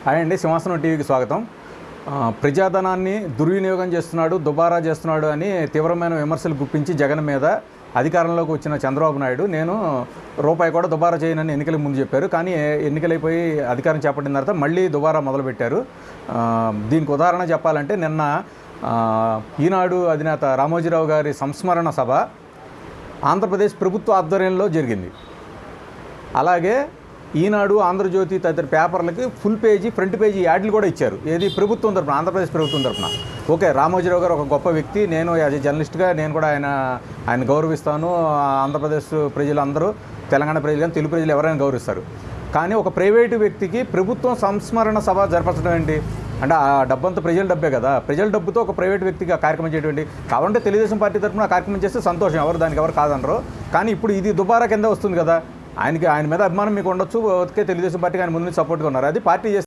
Hi అండి, సింహాసనం టీవీకి స్వాగతం. ప్రజాధనాన్ని దుర్వినియోగం చేస్తున్నాడు, దుబారా చేస్తున్నాడు అని తీవ్రమైన విమర్శలు గుప్పించి జగన్ మీద అధికారంలోకి వచ్చిన చంద్రబాబు నాయుడు నేను రూపాయి కూడా దుబారా చేయనని ఎన్నికలకు ముందు చెప్పారు. కానీ ఎన్నికలైపోయి అధికారం చేపట్టిన తర్వాత మళ్ళీ దుబారా మొదలుపెట్టారు. దీనికి ఉదాహరణ చెప్పాలంటే నిన్న ఈనాడు అధినేత రామోజీరావు గారి సంస్మరణ సభ ఆంధ్రప్రదేశ్ ప్రభుత్వ ఆధ్వర్యంలో జరిగింది. అలాగే ఈనాడు, ఆంధ్రజ్యోతి తదితర పేపర్లకి ఫుల్ పేజీ, ఫ్రంట్ పేజీ యాడ్లు కూడా ఇచ్చారు. ఏది ప్రభుత్వం తరపున, ఆంధ్రప్రదేశ్ ప్రభుత్వం తరపున. ఓకే, రామోజీరావు గారు ఒక గొప్ప వ్యక్తి, నేను యాజ్ ఏ జర్నలిస్ట్గా నేను కూడా ఆయన గౌరవిస్తాను. ఆంధ్రప్రదేశ్ ప్రజలందరూ, తెలంగాణ ప్రజలు కానీ తెలుగు ప్రజలు ఎవరైనా గౌరవిస్తారు. కానీ ఒక ప్రైవేటు వ్యక్తికి ప్రభుత్వం సంస్మరణ సభ జరపడం ఏంటి అంటే, ఆ డబ్బంతా ప్రజల డబ్బే కదా. ప్రజల డబ్బుతో ఒక ప్రైవేట్ వ్యక్తికి ఆ కార్యక్రమం చేయటువంటి కావాలంటే తెలుగుదేశం పార్టీ తరఫున ఆ కార్యక్రమం చేస్తే సంతోషం, దానికి ఎవరు కాదనరు. కానీ ఇప్పుడు ఇది దుబారా కింద వస్తుంది కదా. ఆయన మీద అభిమానం మీకు ఉండొచ్చు, తెలుగుదేశం పార్టీకి ఆయన ముందు సపోర్ట్గా ఉన్నారు. అది పార్టీ చేస్తే